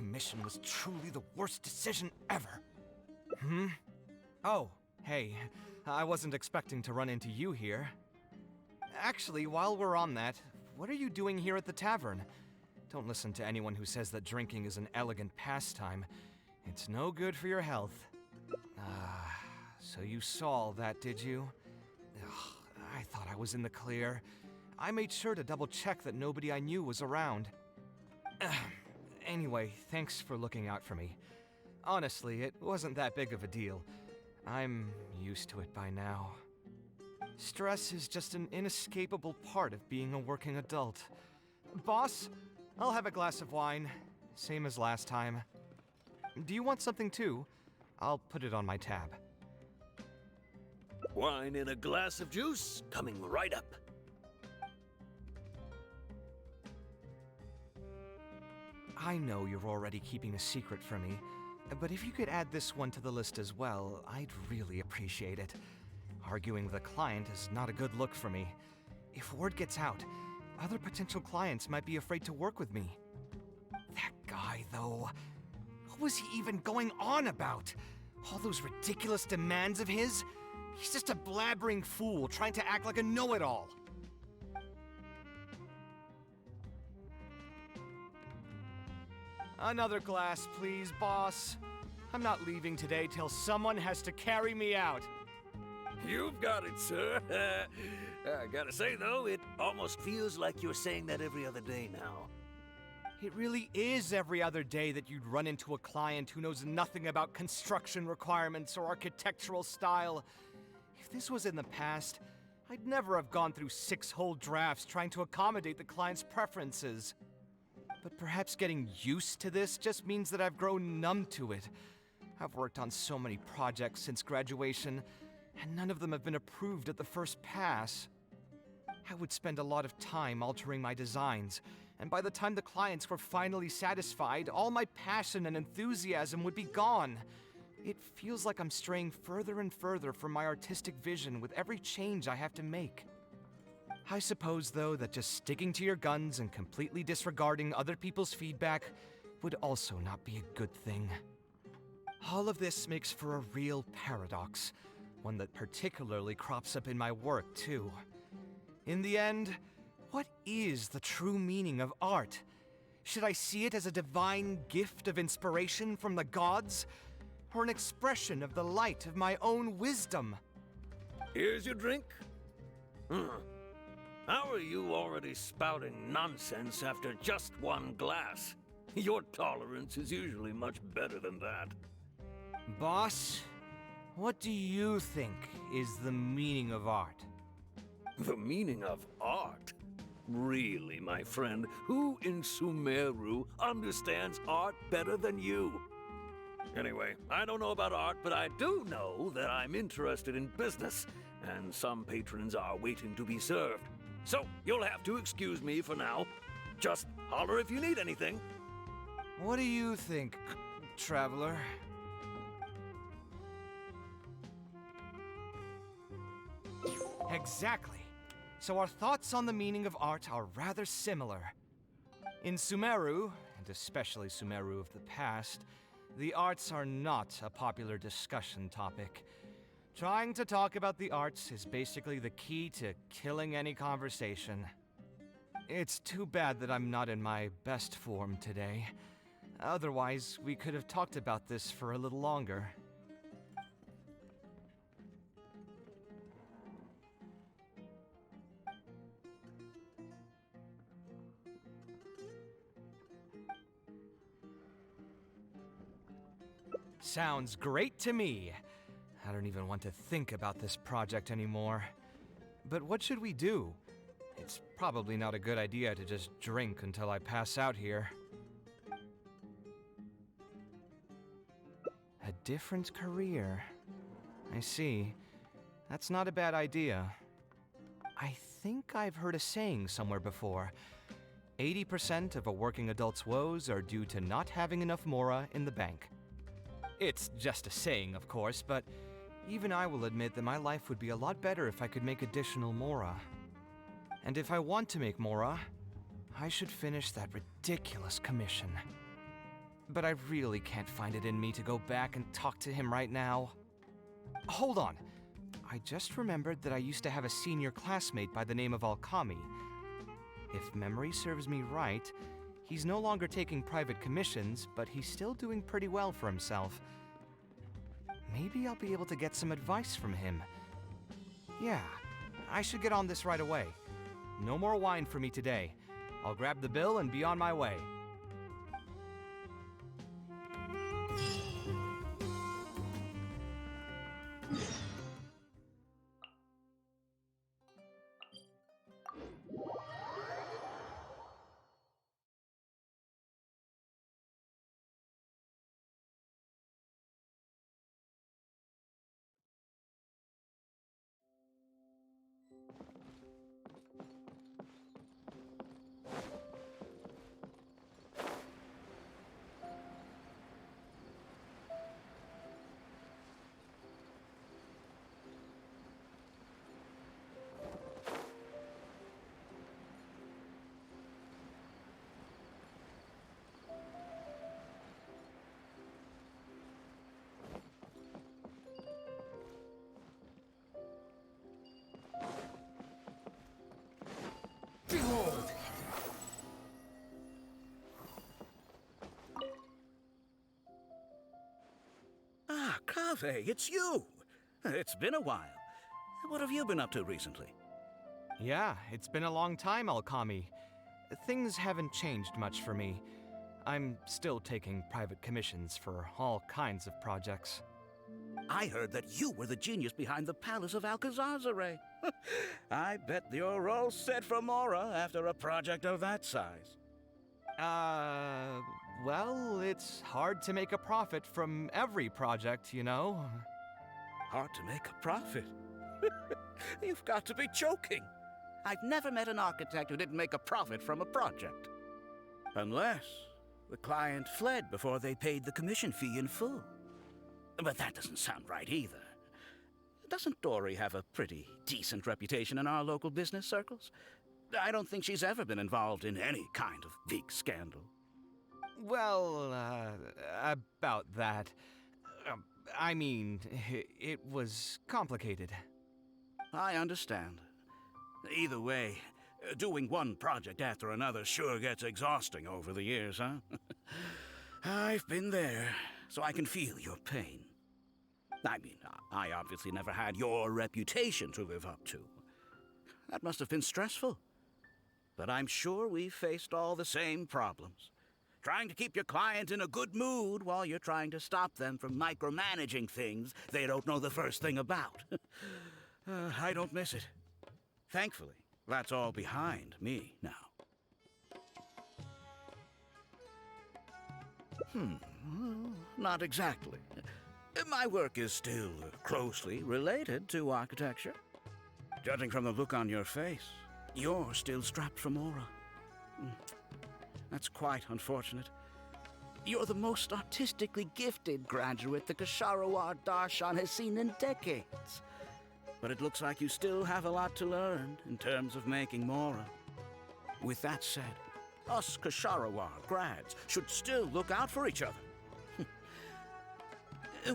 commission was truly the worst decision ever. Oh, hey, I wasn't expecting to run into you here. Actually, while we're on that, what are you doing here at the tavern? Don't listen to anyone who says that drinking is an elegant pastime. It's no good for your health. So you saw all that, did you? Ugh, I thought I was in the clear. I made sure to double-check that nobody I knew was around. Anyway, thanks for looking out for me. Honestly, it wasn't that big of a deal. I'm used to it by now. Stress is just an inescapable part of being a working adult. Boss, I'll have a glass of wine, same as last time. Do you want something too? I'll put it on my tab. Wine in a glass of juice, coming right up. I know you're already keeping a secret from me, but if you could add this one to the list as well, I'd really appreciate it. Arguing with a client is not a good look for me. If word gets out, other potential clients might be afraid to work with me. That guy, though, what was he even going on about? All those ridiculous demands of his? He's just a blabbering fool trying to act like a know-it-all. Another glass, please, boss. I'm not leaving today till someone has to carry me out. You've got it, sir. I gotta say, though, it almost feels like you're saying that every other day now. It really is every other day that you'd run into a client who knows nothing about construction requirements or architectural style. If this was in the past, I'd never have gone through 6 whole drafts trying to accommodate the client's preferences. But perhaps getting used to this just means that I've grown numb to it. I've worked on so many projects since graduation, and none of them have been approved at the first pass. I would spend a lot of time altering my designs, and by the time the clients were finally satisfied, all my passion and enthusiasm would be gone. It feels like I'm straying further and further from my artistic vision with every change I have to make. I suppose, though, that just sticking to your guns and completely disregarding other people's feedback would also not be a good thing. All of this makes for a real paradox, one that particularly crops up in my work, too. In the end, what is the true meaning of art? Should I see it as a divine gift of inspiration from the gods, or an expression of the light of my own wisdom? Here's your drink. How are you already spouting nonsense after just one glass? Your tolerance is usually much better than that. Boss, what do you think is the meaning of art? The meaning of art? Really, my friend, who in Sumeru understands art better than you? Anyway, I don't know about art, but I do know that I'm interested in business, and some patrons are waiting to be served. So, you'll have to excuse me for now. Just holler if you need anything. What do you think, traveler? Exactly. So our thoughts on the meaning of art are rather similar. In Sumeru, and especially Sumeru of the past, the arts are not a popular discussion topic. Trying to talk about the arts is basically the key to killing any conversation. It's too bad that I'm not in my best form today. Otherwise, we could have talked about this for a little longer. Sounds great to me. I don't even want to think about this project anymore. But what should we do? It's probably not a good idea to just drink until I pass out here. A different career. I see. That's not a bad idea. I think I've heard a saying somewhere before. 80% of a working adult's woes are due to not having enough mora in the bank. It's just a saying, of course, but even I will admit that my life would be a lot better if I could make additional mora. And if I want to make mora, I should finish that ridiculous commission. but I really can't find it in me to go back and talk to him right now. Hold on. I just remembered that I used to have a senior classmate by the name of Alkami. If memory serves me right, he's no longer taking private commissions, but he's still doing pretty well for himself. Maybe I'll be able to get some advice from him. Yeah, I should get on this right away. No more wine for me today. I'll grab the bill and be on my way. Behold! Ah, Kaveh, it's you! It's been a while. What have you been up to recently? Yeah, it's been a long time, Alkami. Things haven't changed much for me. I'm still taking private commissions for all kinds of projects. I heard that you were the genius behind the Palace of Alcazazare. I bet you're all set for Mora after a project of that size. Well, it's hard to make a profit from every project, you know? Hard to make a profit? You've got to be joking. I've never met an architect who didn't make a profit from a project. Unless the client fled before they paid the commission fee in full. But that doesn't sound right either. Doesn't Dory have a pretty decent reputation in our local business circles? I don't think she's ever been involved in any kind of big scandal. Well, about that. I mean, it was complicated. I understand. Either way, doing one project after another sure gets exhausting over the years, huh? I've been there, so I can feel your pain. I mean, I obviously never had your reputation to live up to. That must have been stressful. But I'm sure we've faced all the same problems. Trying to keep your client in a good mood while you're trying to stop them from micromanaging things they don't know the first thing about. I don't miss it. Thankfully, that's all behind me now. Not exactly. My work is still closely related to architecture. Judging from the look on your face, you're still strapped for Mora. That's quite unfortunate. You're the most artistically gifted graduate the Kasharawar Darshan has seen in decades. But it looks like you still have a lot to learn in terms of making Mora. With that said, us Kasharawar grads should still look out for each other.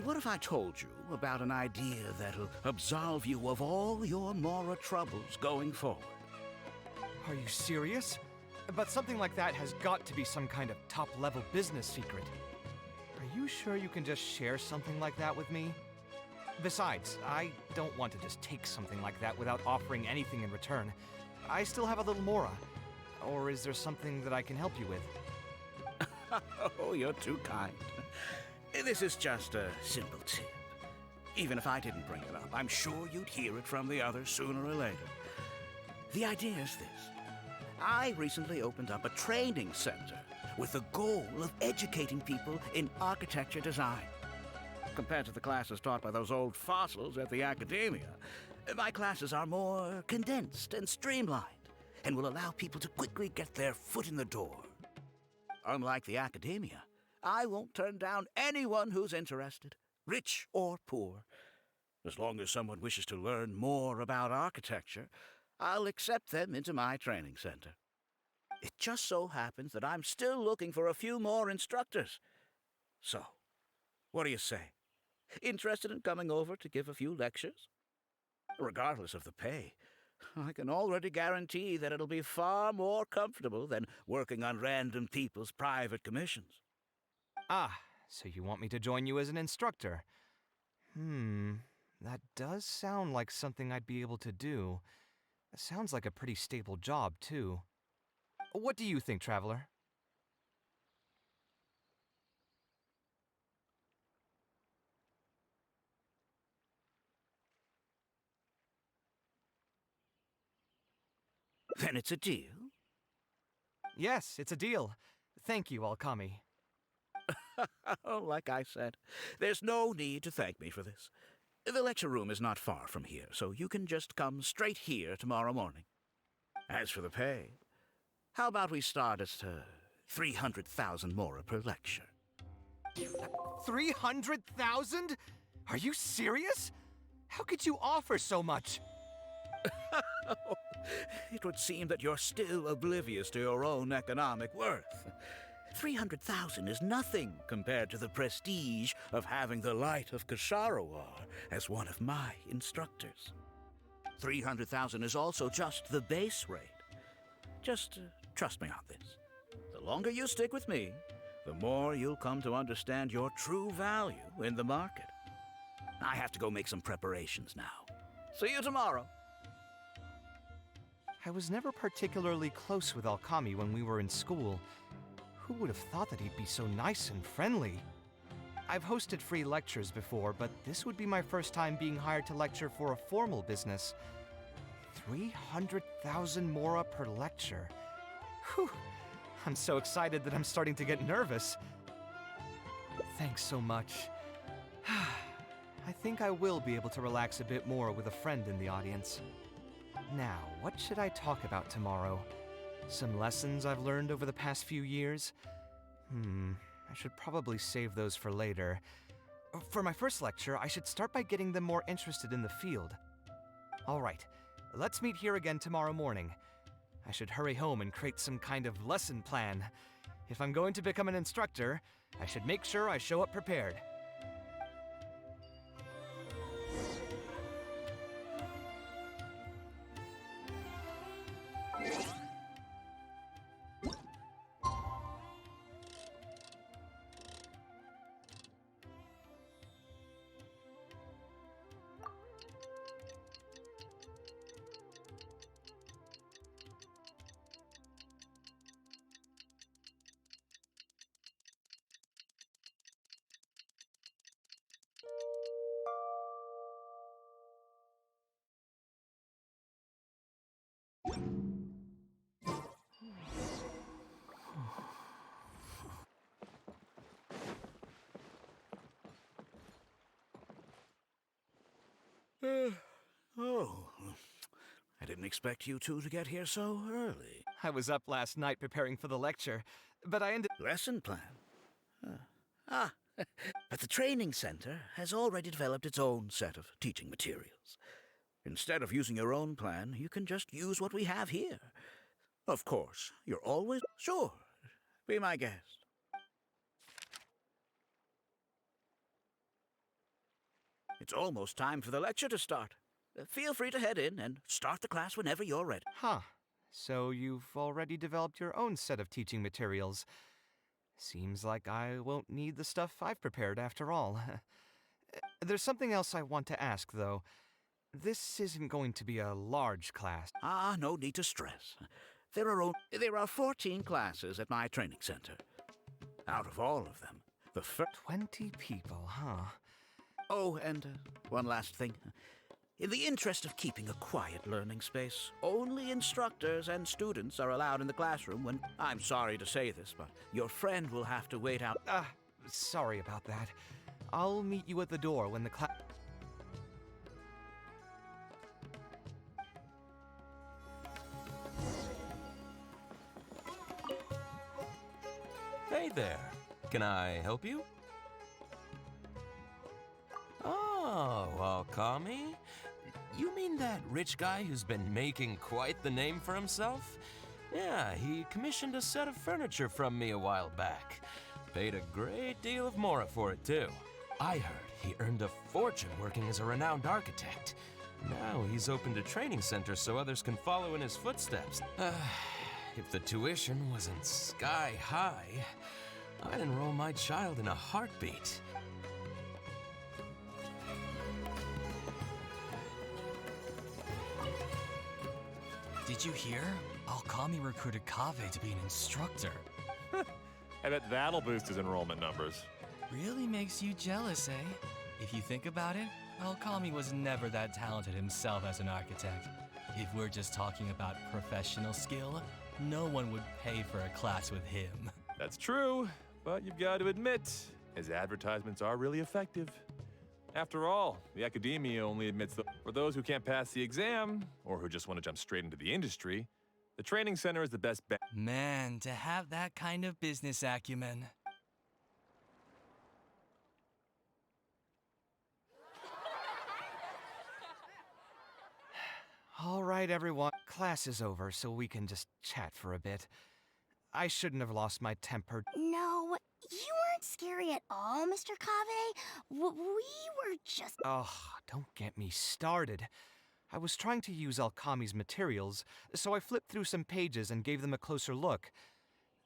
What if I told you about an idea that'll absolve you of all your Mora troubles going forward? Are you serious? But something like that has got to be some kind of top-level business secret. Are you sure you can just share something like that with me? Besides, I don't want to just take something like that without offering anything in return. I still have a little Mora. Or is there something that I can help you with? Oh, you're too kind. This is just a simple tip. Even if I didn't bring it up, I'm sure you'd hear it from the others sooner or later. The idea is this. I recently opened up a training center with the goal of educating people in architecture design. Compared to the classes taught by those old fossils at the academia, my classes are more condensed and streamlined and will allow people to quickly get their foot in the door. Unlike the academia, I won't turn down anyone who's interested, rich or poor. As long as someone wishes to learn more about architecture, I'll accept them into my training center. It just so happens that I'm still looking for a few more instructors. So, what do you say? Interested in coming over to give a few lectures? Regardless of the pay, I can already guarantee that it'll be far more comfortable than working on random people's private commissions. Ah, so you want me to join you as an instructor? That does sound like something I'd be able to do. It sounds like a pretty stable job, too. What do you think, Traveler? Then it's a deal. Yes, it's a deal. Thank you, Alkami. Oh, like I said, there's no need to thank me for this. The lecture room is not far from here, so you can just come straight here tomorrow morning. As for the pay, how about we start at 300,000 more per lecture? 300,000? Are you serious? How could you offer so much? It would seem that you're still oblivious to your own economic worth. 300,000 is nothing compared to the prestige of having the Light of Kasharawar as one of my instructors. 300,000 is also just the base rate. Just trust me on this. The longer you stick with me, the more you'll come to understand your true value in the market. I have to go make some preparations now. See you tomorrow. I was never particularly close with Alkami when we were in school. Who would have thought that he'd be so nice and friendly? I've hosted free lectures before, but this would be my first time being hired to lecture for a formal business. 300,000 mora per lecture. Whew! I'm so excited that I'm starting to get nervous. Thanks so much. I think I will be able to relax a bit more with a friend in the audience. Now, what should I talk about tomorrow? Some lessons I've learned over the past few years? I should probably save those for later. For my first lecture, I should start by getting them more interested in the field. All right, let's meet here again tomorrow morning. I should hurry home and create some kind of lesson plan. If I'm going to become an instructor, I should make sure I show up prepared. Oh, I didn't expect you two to get here so early. I was up last night preparing for the lecture, but I ended... Lesson plan? But the training center has already developed its own set of teaching materials. Instead of using your own plan, you can just use what we have here. Of course, you're always... Sure, be my guest. It's almost time for the lecture to start. Feel free to head in and start the class whenever you're ready. Huh. So you've already developed your own set of teaching materials. Seems like I won't need the stuff I've prepared after all. There's something else I want to ask, though. This isn't going to be a large class. No need to stress. There are 14 classes at my training center. Out of all of them, the first... 20 people, huh? Oh, and one last thing. In the interest of keeping a quiet learning space, only instructors and students are allowed in the classroom when... I'm sorry to say this, but your friend will have to wait out... Sorry about that. I'll meet you at the door when the class... Hey there. Can I help you? Oh, Alkami? You mean that rich guy who's been making quite the name for himself? Yeah, he commissioned a set of furniture from me a while back. Paid a great deal of Mora for it, too. I heard he earned a fortune working as a renowned architect. Now he's opened a training center so others can follow in his footsteps. If the tuition wasn't sky high, I'd enroll my child in a heartbeat. Did you hear? Alkami recruited Kaveh to be an instructor. I bet that'll boost his enrollment numbers. Really makes you jealous, eh? If you think about it, Alkami was never that talented himself as an architect. If we're just talking about professional skill, no one would pay for a class with him. That's true, but you've got to admit, his advertisements are really effective. After all, the academia only admits that for those who can't pass the exam, or who just want to jump straight into the industry, the training center is the best bet. Man, to have that kind of business acumen. All right, everyone. Class is over, so we can just chat for a bit. I shouldn't have lost my temper. No, you weren't scary at all, Mr. Kaveh. We were just... Oh, don't get me started. I was trying to use Alkami's materials, so I flipped through some pages and gave them a closer look.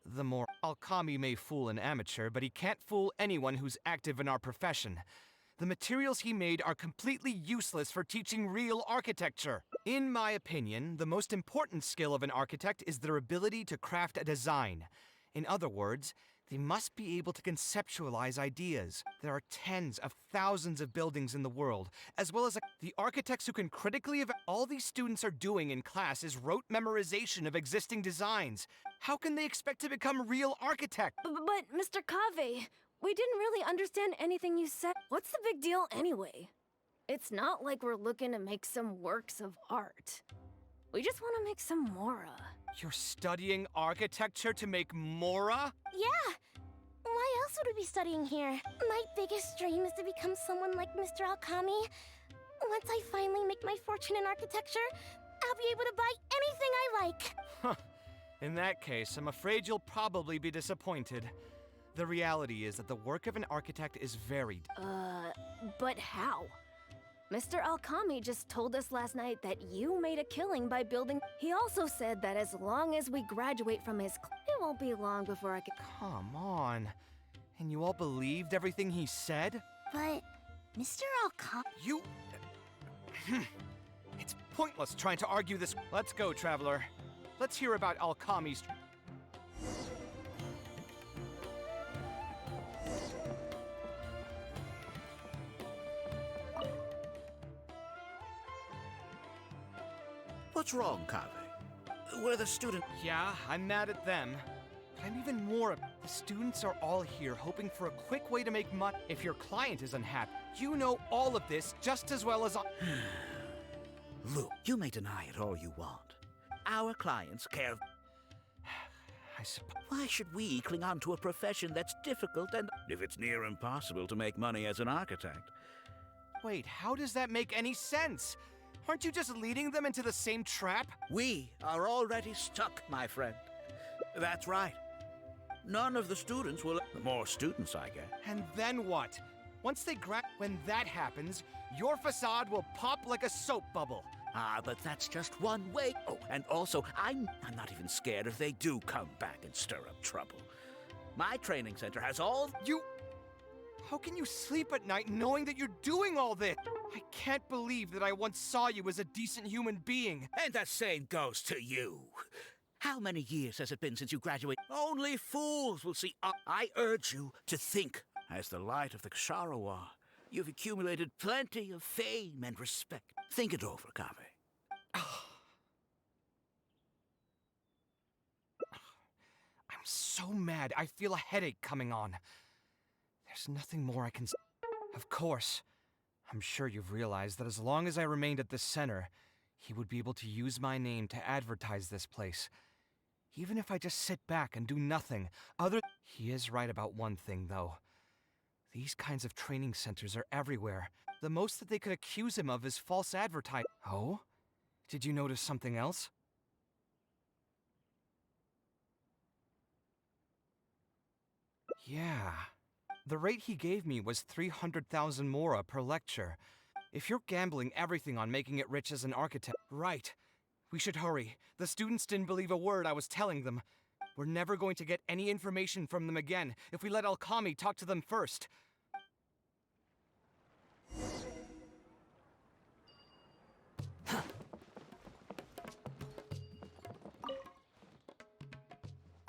The more Alkami may fool an amateur, but he can't fool anyone who's active in our profession. The materials he made are completely useless for teaching real architecture. In my opinion, the most important skill of an architect is their ability to craft a design. In other words, they must be able to conceptualize ideas. There are tens of thousands of buildings in the world, as well as the architects who can critically all these students are doing in class is rote memorization of existing designs. How can they expect to become real architects? But Mr. Kaveh, we didn't really understand anything you said. What's the big deal anyway? It's not like we're looking to make some works of art. We just want to make some Mora. You're studying architecture to make Mora? Yeah. Why else would we be studying here? My biggest dream is to become someone like Mr. Alkami. Once I finally make my fortune in architecture, I'll be able to buy anything I like. Huh. In that case, I'm afraid you'll probably be disappointed. The reality is that the work of an architect is varied. But how? Mr. Alkami just told us last night that you made a killing by building. He also said that as long as we graduate from his it won't be long before I can. Come on. And you all believed everything he said? But, Mr. Alkami... You... It's pointless trying to argue this. Let's go, Traveler. Let's hear about Alkami's... What's wrong, Kaveh? We're the student... Yeah, I'm mad at them. But I'm even more... The students are all here hoping for a quick way to make money. If your client is unhappy, you know all of this just as well as I... Look, you may deny it all you want. Our clients care... I suppose... Why should we cling on to a profession that's difficult and... If it's near impossible to make money as an architect? Wait, how does that make any sense? Aren't you just leading them into the same trap? We are already stuck, my friend. That's right. None of the students will... The more students I get. And then what? Once they when that happens, your facade will pop like a soap bubble. Ah, but that's just one way. Oh, and also, I'm not even scared if they do come back and stir up trouble. My training center has all... How can you sleep at night knowing that you're doing all this? I can't believe that I once saw you as a decent human being. And the same goes to you. How many years has it been since you graduated? Only fools will see. I urge you to think. As the light of the Ksharawar, you've accumulated plenty of fame and respect. Think it over, Kaveh. I'm so mad. I feel a headache coming on. There's nothing more I can say. Of course. I'm sure you've realized that as long as I remained at this center, he would be able to use my name to advertise this place. Even if I just sit back and do nothing, He is right about one thing, though. These kinds of training centers are everywhere. The most that they could accuse him of is false advertising. Oh? Did you notice something else? Yeah. The rate he gave me was 300,000 mora per lecture. If you're gambling everything on making it rich as an architect... Right. We should hurry. The students didn't believe a word I was telling them. We're never going to get any information from them again if we let Alkami talk to them first.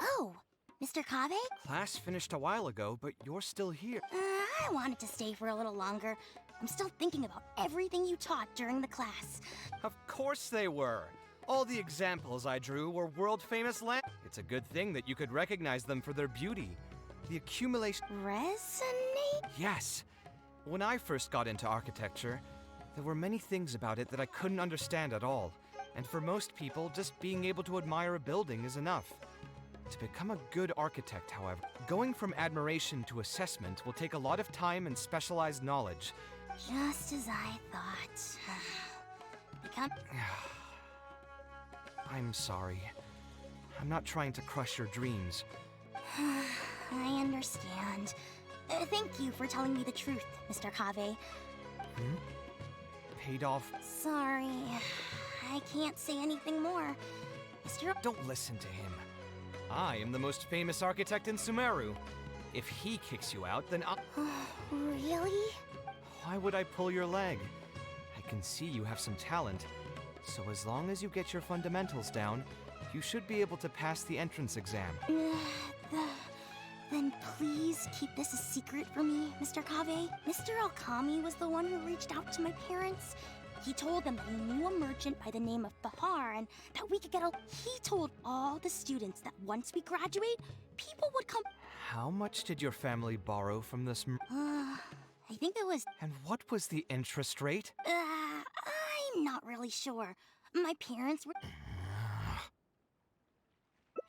Oh, Mr. Kaveh? Class finished a while ago, but you're still here. I wanted to stay for a little longer. I'm still thinking about everything you taught during the class. Of course they were. All the examples I drew were world-famous land. It's a good thing that you could recognize them for their beauty. The accumulation... Resonate? Yes. When I first got into architecture, there were many things about it that I couldn't understand at all. And for most people, just being able to admire a building is enough. To become a good architect, however, going from admiration to assessment will take a lot of time and specialized knowledge. Just as I thought. Become... I'm sorry. I'm not trying to crush your dreams. I understand. Thank you for telling me the truth, Mr. Kaveh. Paid off. Sorry. I can't say anything more. Mr. Don't listen to him. I am the most famous architect in Sumeru. If he kicks you out, then Really? why would I pull your leg? I can see you have some talent. So as long as you get your fundamentals down, you should be able to pass the entrance exam. Then please keep this a secret for me, Mr. Kaveh. Mr. Alkami was the one who reached out to my parents. He told them that he knew a merchant by the name of Bahar and that we could get a... He told all the students that once we graduate, people would come... How much did your family borrow from this I think it was... And what was the interest rate? I'm not really sure. My parents were...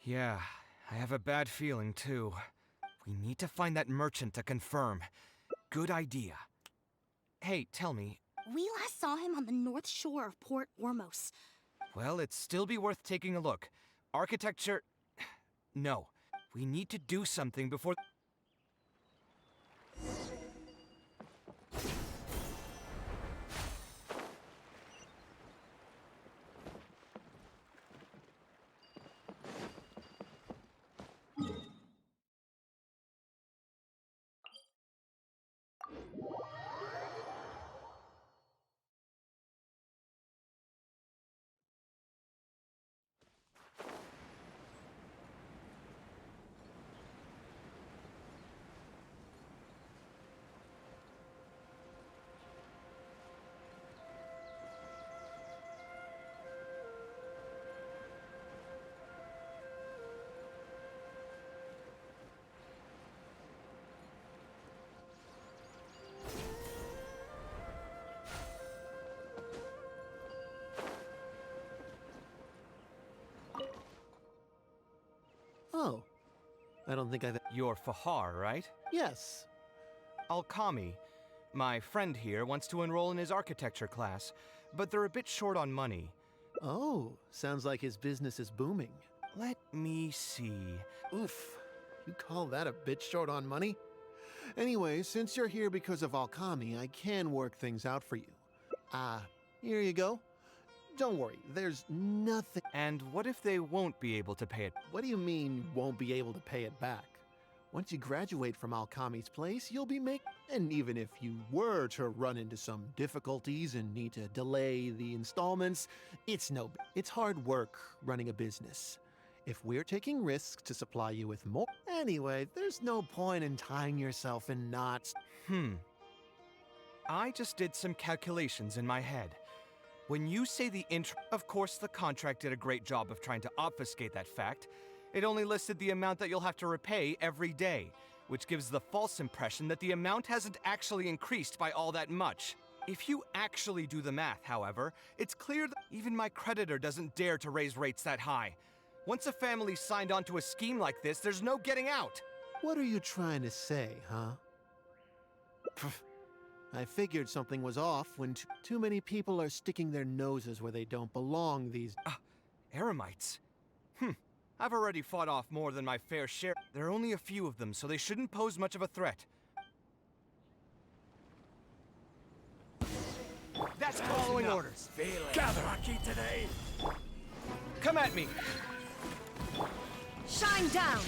Yeah, I have a bad feeling too. We need to find that merchant to confirm. Good idea. Hey, tell me, We last saw him on the north shore of Port Ormos. well, it'd still be worth taking a look. Architecture... No. We need to do something before... Oh. I don't think I've... You're Fahar, right? Yes. Alkami. My friend here wants to enroll in his architecture class, but they're a bit short on money. Oh, sounds like his business is booming. Let me see. Oof. You call that a bit short on money? Anyway, since you're here because of Alkami, I can work things out for you. Here you go. Don't worry, there's nothing... And what if they won't be able to pay it? What do you mean, won't be able to pay it back? Once you graduate from Alkami's place, you'll be And even if you were to run into some difficulties and need to delay the installments, it's It's hard work running a business. If we're taking risks to supply you with more... Anyway, there's no point in tying yourself in knots. I just did some calculations in my head. When you say the Of course, the contract did a great job of trying to obfuscate that fact. It only listed the amount that you'll have to repay every day, which gives the false impression that the amount hasn't actually increased by all that much. If you actually do the math, however, it's clear that even my creditor doesn't dare to raise rates that high. Once a family's signed on to a scheme like this, there's no getting out. What are you trying to say, huh? I figured something was off when too many people are sticking their noses where they don't belong these... Eremites. I've already fought off more than my fair share. There are only a few of them, so they shouldn't pose much of a threat. That's following orders. Gather! Lucky today! Come at me! Shine down!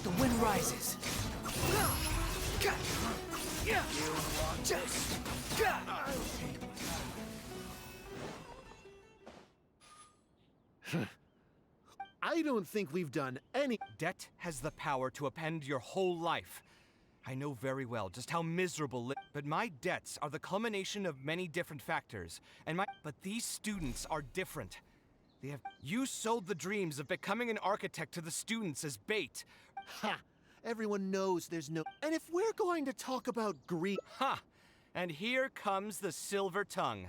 The wind rises. I don't think we've done any. Debt has the power to upend your whole life. I know very well just how miserable but my debts are the culmination of many different factors, but these students are different. You sold the dreams of becoming an architect to the students as bait. Ha! Everyone knows there's no. And if we're going to talk about greed. Ha! And here comes the silver tongue.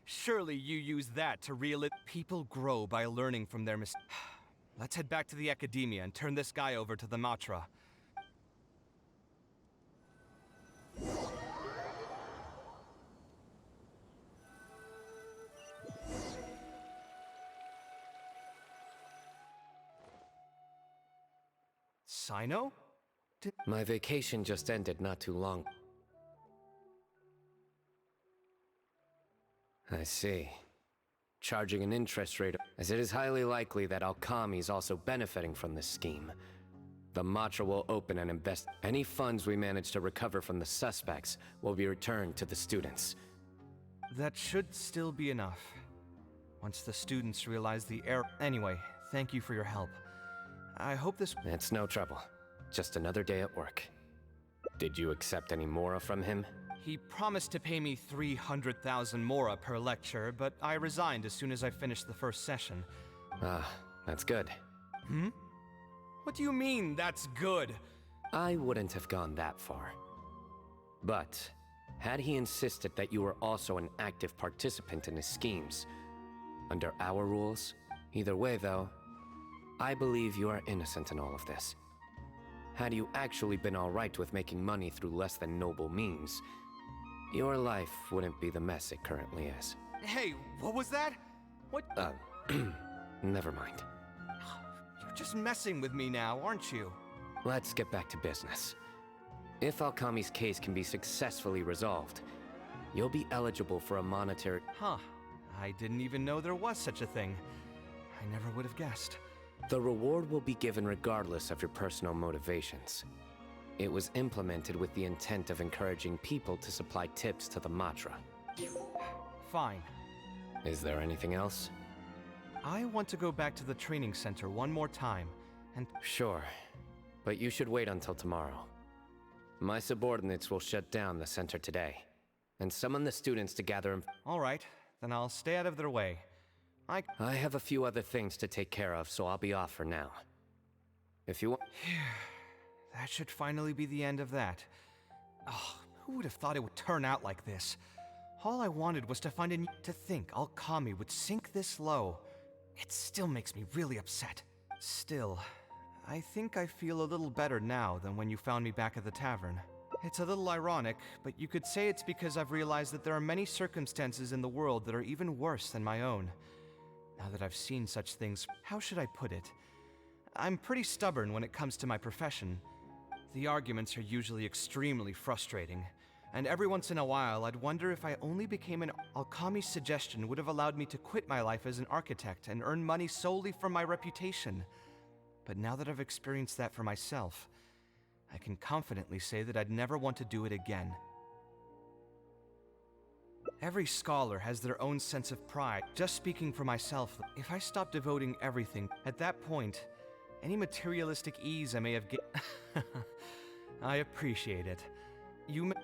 Surely you use that to reel it. People grow by learning from their mistakes. Let's head back to the academia and turn this guy over to the Matra. Sino? My vacation just ended not too long. I see. Charging an interest rate, as it is highly likely that Alchemy is also benefiting from this scheme. The Matra will open and invest. Any funds we manage to recover from the suspects will be returned to the students. That should still be enough. Once the students realize the error. Anyway, thank you for your help. I hope this. It's no trouble. Just another day at work. Did you accept any mora from him? He promised to pay me 300,000 mora per lecture, but I resigned as soon as I finished the first session. Ah, that's good. Hmm? What do you mean, that's good? I wouldn't have gone that far. But, had he insisted that you were also an active participant in his schemes, under our rules, either way though, I believe you are innocent in all of this. Had you actually been alright with making money through less than noble means, your life wouldn't be the mess it currently is. Hey, what was that? What? Never mind. You're just messing with me now, aren't you? Let's get back to business. If Alchemy's case can be successfully resolved, you'll be eligible for a monetary... Huh. I didn't even know there was such a thing. I never would have guessed. The reward will be given regardless of your personal motivations. It was implemented with the intent of encouraging people to supply tips to the Matra. Fine. Is there anything else? I want to go back to the training center one more time, and... Sure, but you should wait until tomorrow. My subordinates will shut down the center today, and summon the students to gather... All right, then I'll stay out of their way. I have a few other things to take care of, so I'll be off for now. If you want... That should finally be the end of that. Oh, who would have thought it would turn out like this? All I wanted was to find a... To think Alchemy would sink this low. It still makes me really upset. Still, I think I feel a little better now than when you found me back at the tavern. It's a little ironic, but you could say it's because I've realized that there are many circumstances in the world that are even worse than my own. Now that I've seen such things, how should I put it? I'm pretty stubborn when it comes to my profession. The arguments are usually extremely frustrating, and every once in a while I'd wonder if I only became an... Alchemy's suggestion would have allowed me to quit my life as an architect and earn money solely from my reputation. But now that I've experienced that for myself, I can confidently say that I'd never want to do it again. Every scholar has their own sense of pride. Just speaking for myself, if I stopped devoting everything, at that point, any materialistic ease I may have I appreciate it.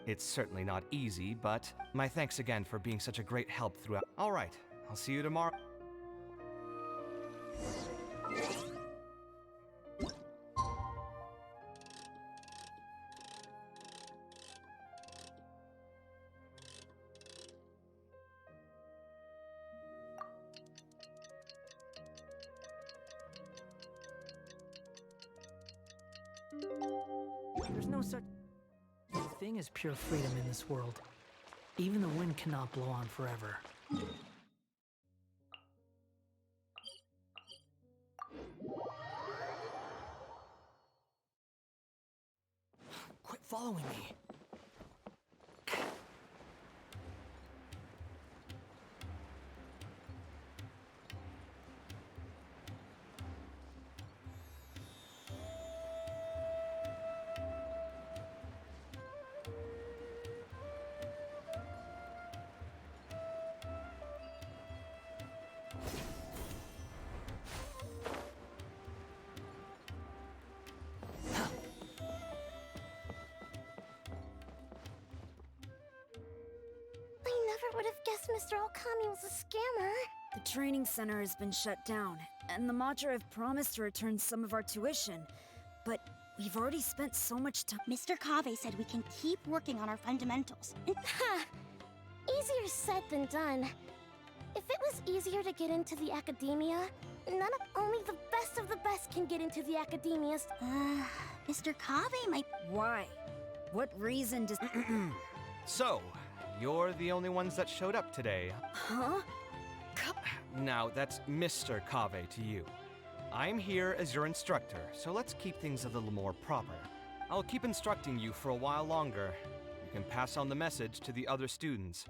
It's certainly not easy, but my thanks again for being such a great help throughout. All right, I'll see you tomorrow. There's no such thing as pure freedom in this world. Even the wind cannot blow on forever. following me. I never would have guessed Mr. Alkami was a scammer. The training center has been shut down, and the Madra have promised to return some of our tuition. But we've already spent so much time. Mr. Kaveh said we can keep working on our fundamentals. Ha! Easier said than done. If it was easier to get into the academia, only the best of the best can get into the academias. Mr. Kaveh might... Why? What reason does... So, you're the only ones that showed up today. Huh? Now, that's Mr. Kaveh to you. I'm here as your instructor, so let's keep things a little more proper. I'll keep instructing you for a while longer. You can pass on the message to the other students.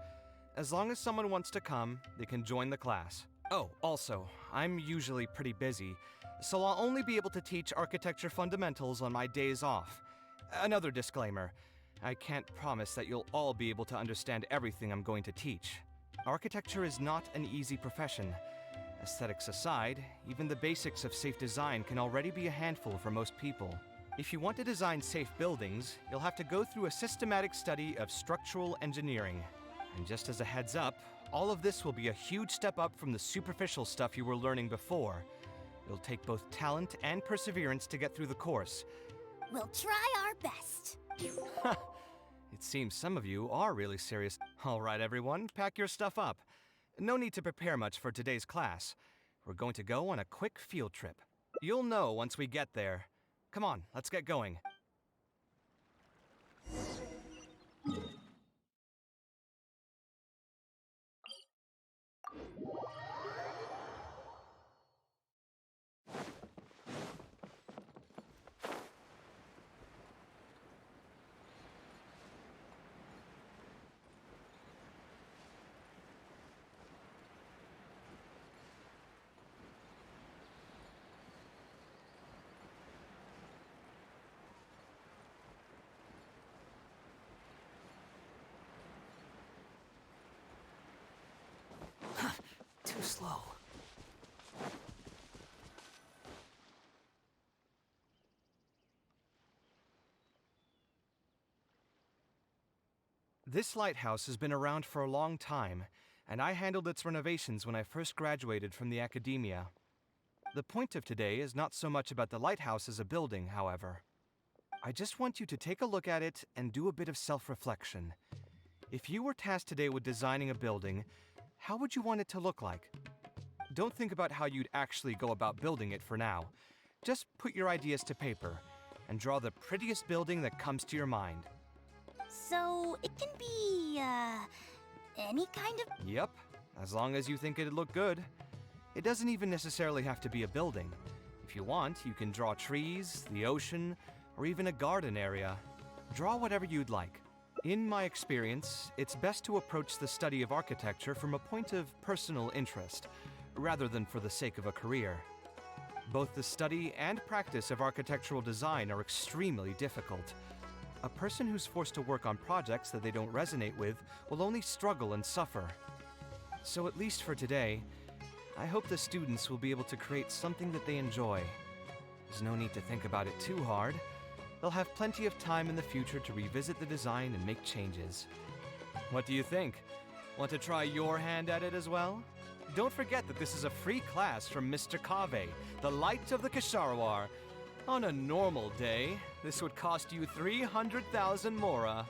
As long as someone wants to come, they can join the class. Oh, also, I'm usually pretty busy, so I'll only be able to teach architecture fundamentals on my days off. Another disclaimer, I can't promise that you'll all be able to understand everything I'm going to teach. Architecture is not an easy profession. Aesthetics aside, even the basics of safe design can already be a handful for most people. If you want to design safe buildings, you'll have to go through a systematic study of structural engineering. And just as a heads up, all of this will be a huge step up from the superficial stuff you were learning before. It'll take both talent and perseverance to get through the course. We'll try our best. It seems some of you are really serious. All right, everyone, pack your stuff up. No need to prepare much for today's class. We're going to go on a quick field trip. You'll know once we get there. Come on, let's get going. Too slow. This lighthouse has been around for a long time, and I handled its renovations when I first graduated from the academia. The point of today is not so much about the lighthouse as a building, however. I just want you to take a look at it and do a bit of self-reflection. If you were tasked today with designing a building, how would you want it to look like? Don't think about how you'd actually go about building it for now. Just put your ideas to paper and draw the prettiest building that comes to your mind. So, it can be, any kind of... Yep, as long as you think it'd look good. It doesn't even necessarily have to be a building. If you want, you can draw trees, the ocean, or even a garden area. Draw whatever you'd like. In my experience, it's best to approach the study of architecture from a point of personal interest, rather than for the sake of a career. Both the study and practice of architectural design are extremely difficult. A person who's forced to work on projects that they don't resonate with will only struggle and suffer. So at least for today, I hope the students will be able to create something that they enjoy. There's no need to think about it too hard. They'll have plenty of time in the future to revisit the design and make changes. What do you think? Want to try your hand at it as well? Don't forget that this is a free class from Mr. Kaveh, the Light of the Kisharawar. On a normal day, this would cost you 300,000 mora.